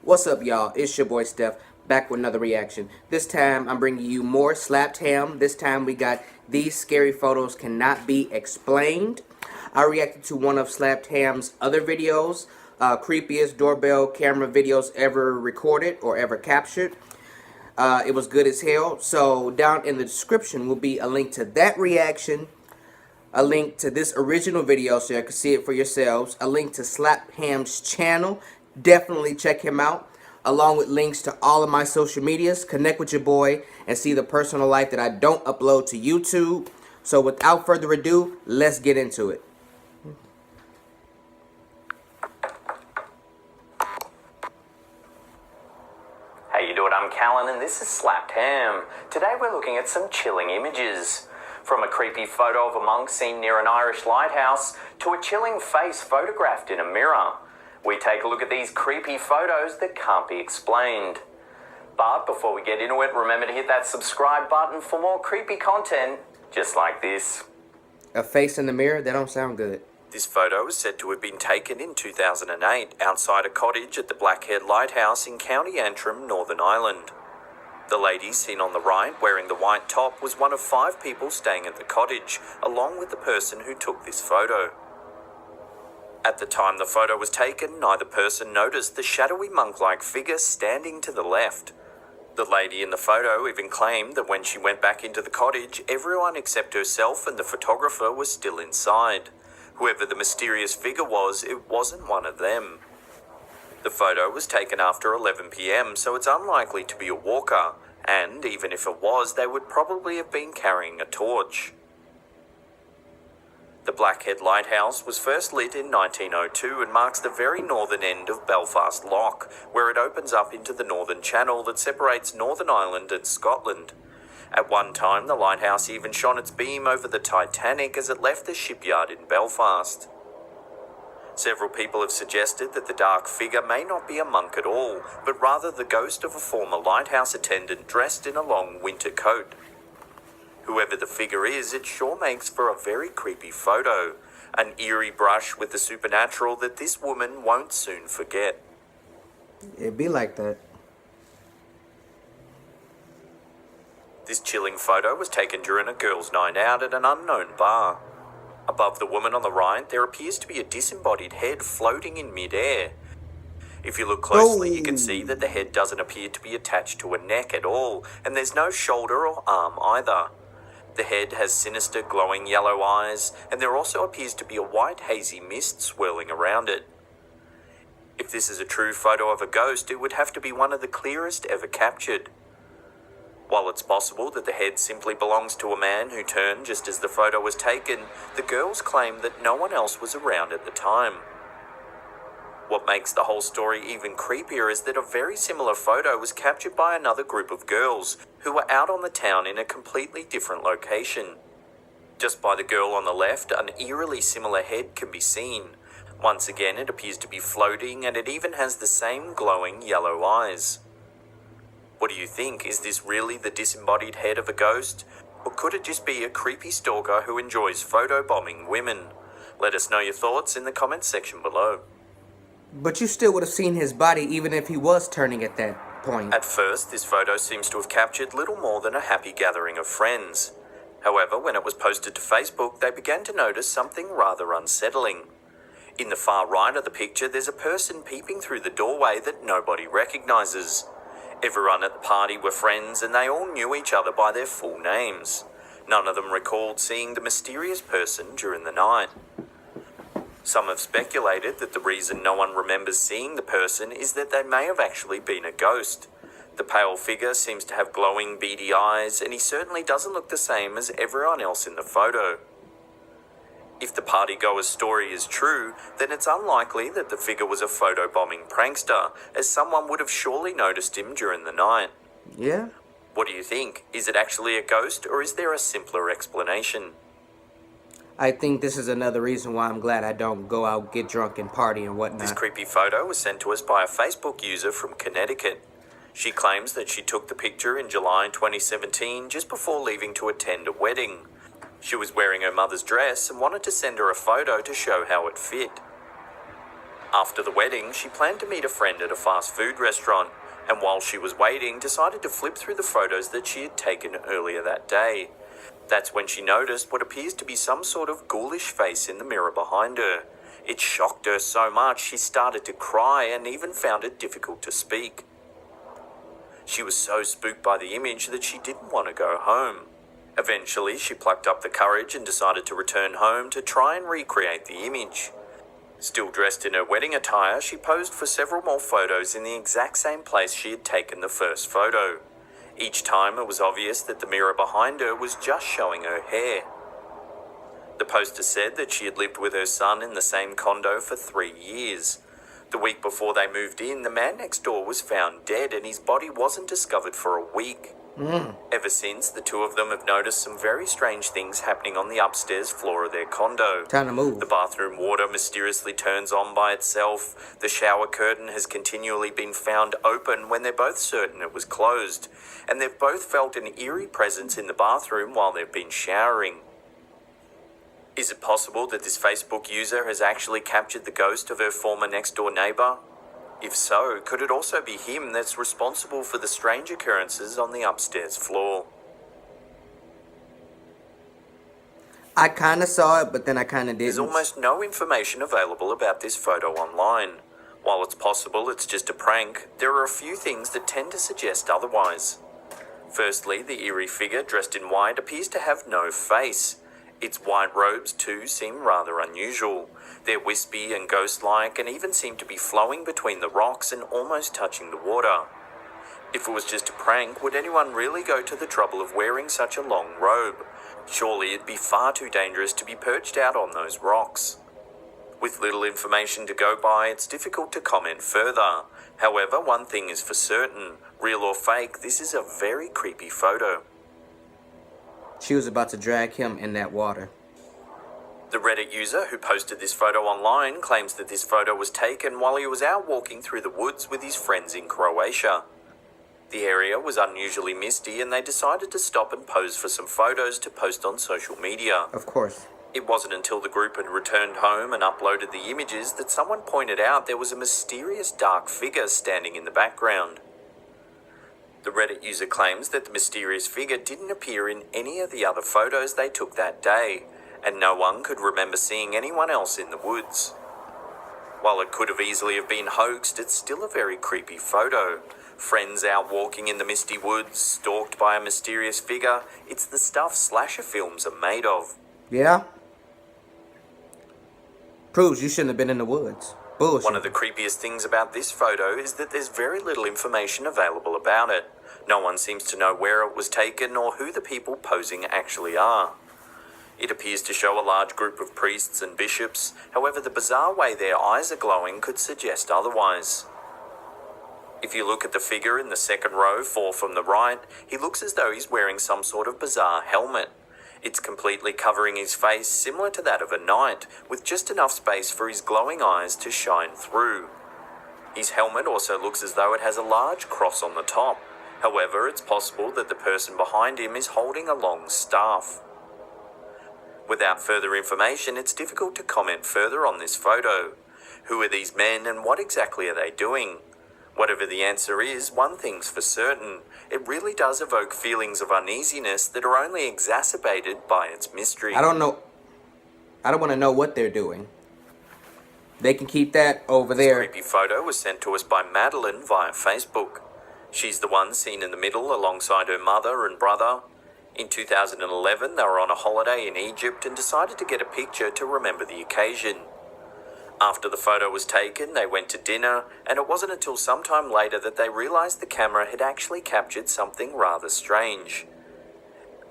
What's up, y'all? It's your boy Steph, back with another reaction. This time, I'm bringing you more slapped ham. This time, we got These Scary Photos Cannot Be Explained. I reacted to one of Slapped Ham's other videos, creepiest doorbell camera videos ever recorded or ever captured. It was good as hell. So, down in the description will be a link to that reaction, a link to this original video so you can see it for yourselves, a link to Slap Ham's channel. Definitely check him out, along with links to all of my social medias. Connect with your boy and see the personal life that I don't upload to YouTube. So without further ado, let's get into it. Hey, you doing? I'm Callan and this is Slapped Ham. Today we're looking at some chilling images. From a creepy photo of a monk seen near an Irish lighthouse to a chilling face photographed in a mirror. We take a look at these creepy photos that can't be explained. But before we get into it, remember to hit that subscribe button for more creepy content just like this. A face in the mirror? That don't sound good. This photo is said to have been taken in 2008 outside a cottage at the Blackhead Lighthouse in County Antrim, Northern Ireland. The lady seen on the right wearing the white top was one of 5 people staying at the cottage, along with the person who took this photo. At the time the photo was taken, neither person noticed the shadowy monk-like figure standing to the left. The lady in the photo even claimed that when she went back into the cottage, everyone except herself and the photographer was still inside. Whoever the mysterious figure was, it wasn't one of them. The photo was taken after 11 p.m, so it's unlikely to be a walker, and even if it was, they would probably have been carrying a torch. The Blackhead Lighthouse was first lit in 1902 and marks the very northern end of Belfast Lough, where it opens up into the Northern Channel that separates Northern Ireland and Scotland. At one time, the lighthouse even shone its beam over the Titanic as it left the shipyard in Belfast. Several people have suggested that the dark figure may not be a monk at all, but rather the ghost of a former lighthouse attendant dressed in a long winter coat. Whoever the figure is, it sure makes for a very creepy photo, an eerie brush with the supernatural that this woman won't soon forget. It'd be like that. This chilling photo was taken during a girls' night out at an unknown bar. Above the woman on the right, there appears to be a disembodied head floating in mid-air. If you look closely, you can see that the head doesn't appear to be attached to a neck at all, and there's no shoulder or arm either. The head has sinister glowing yellow eyes, and there also appears to be a white hazy mist swirling around it. If this is a true photo of a ghost, it would have to be one of the clearest ever captured. While it's possible that the head simply belongs to a man who turned just as the photo was taken, the girls claim that no one else was around at the time. What makes the whole story even creepier is that a very similar photo was captured by another group of girls who were out on the town in a completely different location. Just by the girl on the left, an eerily similar head can be seen. Once again, it appears to be floating, and it even has the same glowing yellow eyes. What do you think? Is this really the disembodied head of a ghost? Or could it just be a creepy stalker who enjoys photobombing women? Let us know your thoughts in the comments section below. But you still would have seen his body even if he was turning at that point. At first, this photo seems to have captured little more than a happy gathering of friends. However, when it was posted to Facebook, they began to notice something rather unsettling. In the far right of the picture, there's a person peeping through the doorway that nobody recognizes. Everyone at the party were friends and they all knew each other by their full names. None of them recalled seeing the mysterious person during the night. Some have speculated that the reason no one remembers seeing the person is that they may have actually been a ghost. The pale figure seems to have glowing beady eyes, and he certainly doesn't look the same as everyone else in the photo. If the partygoer's story is true, then it's unlikely that the figure was a photobombing prankster, as someone would have surely noticed him during the night. Yeah? What do you think? Is it actually a ghost, or is there a simpler explanation? I think this is another reason why I'm glad I don't go out, get drunk, and party and whatnot. This creepy photo was sent to us by a Facebook user from Connecticut. She claims that she took the picture in July 2017 just before leaving to attend a wedding. She was wearing her mother's dress and wanted to send her a photo to show how it fit. After the wedding, she planned to meet a friend at a fast food restaurant, and while she was waiting, decided to flip through the photos that she had taken earlier that day. That's when she noticed what appears to be some sort of ghoulish face in the mirror behind her. It shocked her so much she started to cry and even found it difficult to speak. She was so spooked by the image that she didn't want to go home. Eventually, she plucked up the courage and decided to return home to try and recreate the image. Still dressed in her wedding attire, she posed for several more photos in the exact same place she had taken the first photo. Each time it was obvious that the mirror behind her was just showing her hair. The poster said that she had lived with her son in the same condo for 3 years. The week before they moved in, the man next door was found dead and his body wasn't discovered for a week. Ever since, the two of them have noticed some very strange things happening on the upstairs floor of their condo. Time to move. The bathroom water mysteriously turns on by itself. The shower curtain has continually been found open when they're both certain it was closed. And they've both felt an eerie presence in the bathroom while they've been showering. Is it possible that this Facebook user has actually captured the ghost of her former next-door neighbour? If so, could it also be him that's responsible for the strange occurrences on the upstairs floor? I kind of saw it, but then I kind of didn't. There's almost no information available about this photo online. While it's possible it's just a prank, there are a few things that tend to suggest otherwise. Firstly, the eerie figure dressed in white appears to have no face. Its white robes, too, seem rather unusual. They're wispy and ghost-like and even seem to be flowing between the rocks and almost touching the water. If it was just a prank, would anyone really go to the trouble of wearing such a long robe? Surely it'd be far too dangerous to be perched out on those rocks. With little information to go by, it's difficult to comment further. However, one thing is for certain, real or fake, this is a very creepy photo. She was about to drag him in that water. The Reddit user who posted this photo online claims that this photo was taken while he was out walking through the woods with his friends in Croatia. The area was unusually misty and they decided to stop and pose for some photos to post on social media. Of course. It wasn't until the group had returned home and uploaded the images that someone pointed out there was a mysterious dark figure standing in the background. The Reddit user claims that the mysterious figure didn't appear in any of the other photos they took that day, and no one could remember seeing anyone else in the woods. While it could have easily have been hoaxed, it's still a very creepy photo. Friends out walking in the misty woods, stalked by a mysterious figure. It's the stuff slasher films are made of. Yeah? Proves you shouldn't have been in the woods. Bullshit. One of the creepiest things about this photo is that there's very little information available about it. No one seems to know where it was taken or who the people posing actually are. It appears to show a large group of priests and bishops. However, the bizarre way their eyes are glowing could suggest otherwise. If you look at the figure in the second row, 4 from the right, he looks as though he's wearing some sort of bizarre helmet. It's completely covering his face, similar to that of a knight, with just enough space for his glowing eyes to shine through. His helmet also looks as though it has a large cross on the top. However, it's possible that the person behind him is holding a long staff. Without further information, it's difficult to comment further on this photo. Who are these men and what exactly are they doing? Whatever the answer is, one thing's for certain. It really does evoke feelings of uneasiness that are only exacerbated by its mystery. I don't want to know what they're doing. They can keep that over there. This creepy photo was sent to us by Madeline via Facebook. She's the one seen in the middle alongside her mother and brother. In 2011, they were on a holiday in Egypt and decided to get a picture to remember the occasion. After the photo was taken, they went to dinner, and it wasn't until sometime later that they realised the camera had actually captured something rather strange.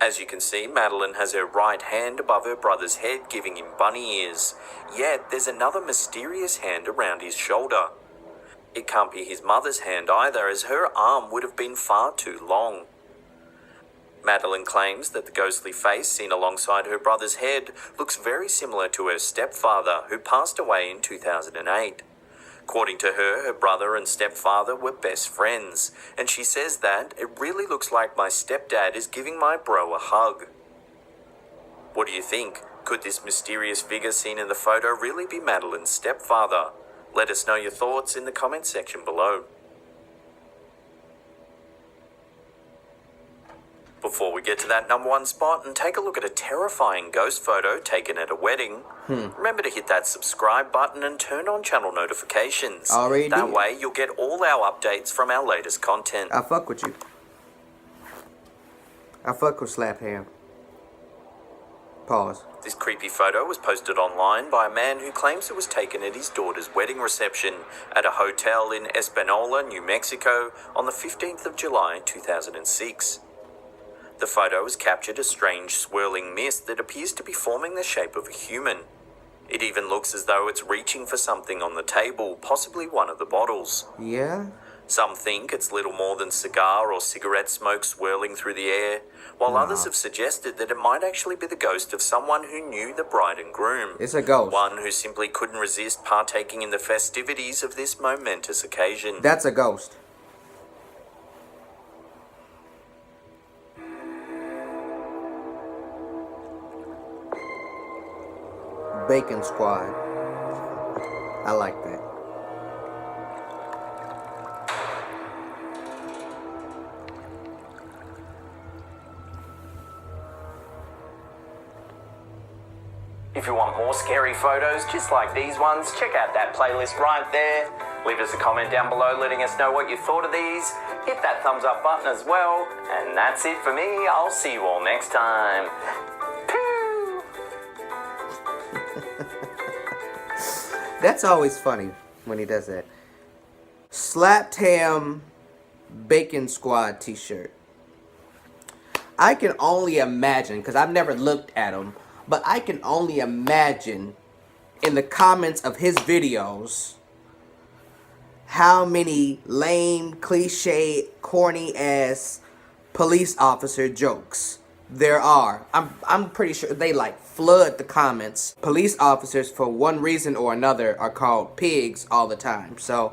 As you can see, Madeline has her right hand above her brother's head, giving him bunny ears. Yet, there's another mysterious hand around his shoulder. It can't be his mother's hand either, as her arm would have been far too long. Madeline claims that the ghostly face seen alongside her brother's head looks very similar to her stepfather, who passed away in 2008. According to her, her brother and stepfather were best friends, and she says that it really looks like my stepdad is giving my bro a hug. What do you think? Could this mysterious figure seen in the photo really be Madeline's stepfather? Let us know your thoughts in the comments section below. Before we get to that number one spot and take a look at a terrifying ghost photo taken at a wedding, remember to hit that subscribe button and turn on channel notifications. Already That did. way you'll get all our updates from our latest content. I fuck with you. I fuck with Slap Ham. Pause. This creepy photo was posted online by a man who claims it was taken at his daughter's wedding reception at a hotel in Espanola, New Mexico on the 15th of July 2006. The photo has captured a strange swirling mist that appears to be forming the shape of a human. It even looks as though it's reaching for something on the table, possibly one of the bottles. Yeah? Some think it's little more than cigar or cigarette smoke swirling through the air, while others have suggested that it might actually be the ghost of someone who knew the bride and groom. It's a ghost. One who simply couldn't resist partaking in the festivities of this momentous occasion. That's a ghost. Bacon Squad. I like that. If you want more scary photos just like these ones, check out that playlist right there. Leave us a comment down below letting us know what you thought of these. Hit that thumbs up button as well. And that's it for me. I'll see you all next time. Pew! That's always funny when he does that. Slapped Ham Bacon Squad t-shirt. I can only imagine, because I've never looked at them, but I can only imagine in the comments of his videos how many lame, cliche, corny ass police officer jokes there are. I'm pretty sure they like flood the comments. Police officers, for one reason or another, are called pigs all the time. So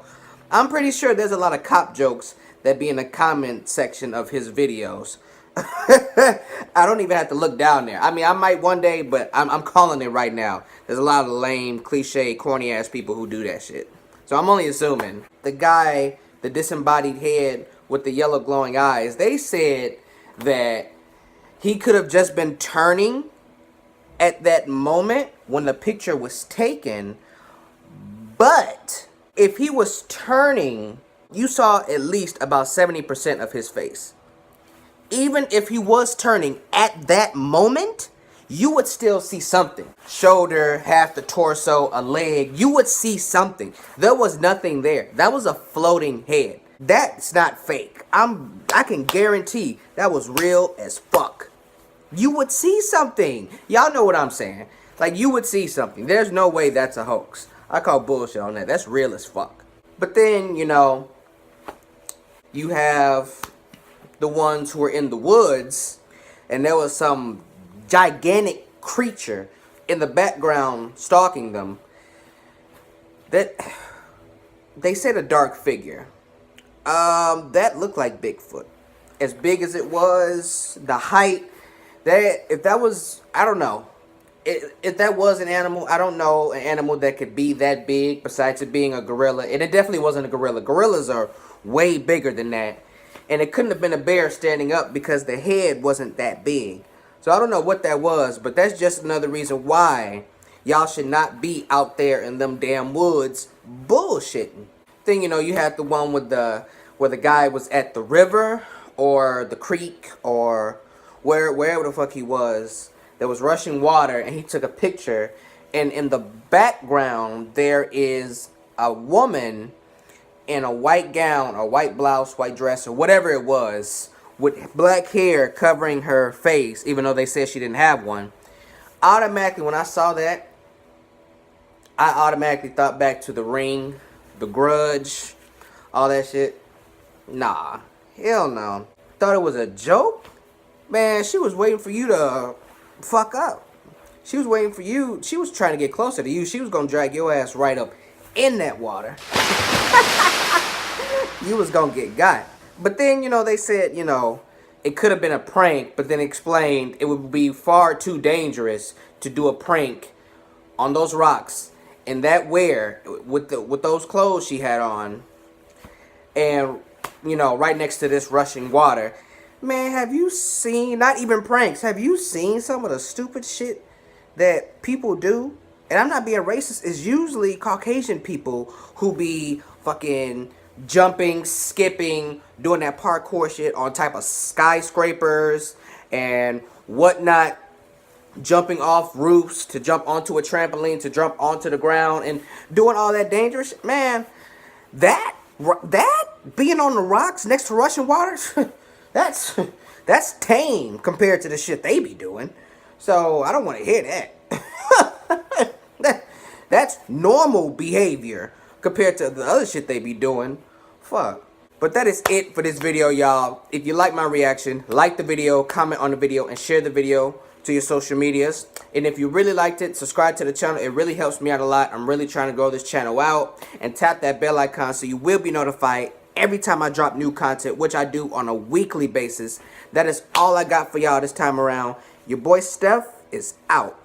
I'm pretty sure there's a lot of cop jokes that be in the comment section of his videos. I don't even have to look down there. I mean, I might one day, but I'm calling it right now. There's a lot of lame, cliche, corny ass people who do that shit. So I'm only assuming. The guy, the disembodied head with the yellow glowing eyes, they said that he could have just been turning at that moment when the picture was taken. But if he was turning, you saw at least about 70% of his face. Even if he was turning at that moment, you would still see something. Shoulder, half the torso, a leg. You would see something. There was nothing there. That was a floating head. That's not fake. I can guarantee that was real as fuck. You would see something. Y'all know what I'm saying. Like, you would see something. There's no way that's a hoax. I call bullshit on that. That's real as fuck. But then, you know, you have the ones who were in the woods, and there was some gigantic creature in the background stalking them. That they said a dark figure. That looked like Bigfoot. As big as it was, the height. That if that was, I don't know. If that was an animal, I don't know an animal that could be that big besides it being a gorilla. And it definitely wasn't a gorilla. Gorillas are way bigger than that. And it couldn't have been a bear standing up because the head wasn't that big. So I don't know what that was, but that's just another reason why y'all should not be out there in them damn woods bullshitting. Then, you know, you had the one with where the guy was at the river or the creek or wherever the fuck he was. There was rushing water, and he took a picture. And in the background, there is a woman in a white gown, or white blouse, white dress, or whatever it was, with black hair covering her face, even though they said she didn't have one. Automatically, when I saw that, I automatically thought back to The Ring, The Grudge, all that shit. Nah, hell no. Thought it was a joke? Man, she was waiting for you to fuck up. She was waiting for you. She was trying to get closer to you. She was going to drag your ass right up in that water. You was going to get got. But then, you know, they said, you know, it could have been a prank, but then explained it would be far too dangerous to do a prank on those rocks in that wear with those clothes she had on, and you know, right next to this rushing water. Man, have you seen, not even pranks, have you seen some of the stupid shit that people do? And I'm not being racist, it's usually Caucasian people who be fucking jumping, skipping, doing that parkour shit on type of skyscrapers and whatnot, jumping off roofs to jump onto a trampoline, to jump onto the ground, and doing all that dangerous shit. Man, that being on the rocks next to rushing waters, that's that's tame compared to the shit they be doing. So I don't want to hear that. That's normal behavior compared to the other shit they be doing. Fuck. But that is it for this video, y'all. If you like my reaction, like the video, comment on the video, and share the video to your social medias. And if you really liked it, subscribe to the channel. It really helps me out a lot. I'm really trying to grow this channel out. And tap that bell icon so you will be notified every time I drop new content, which I do on a weekly basis. That is all I got for y'all this time around. Your boy Steph is out.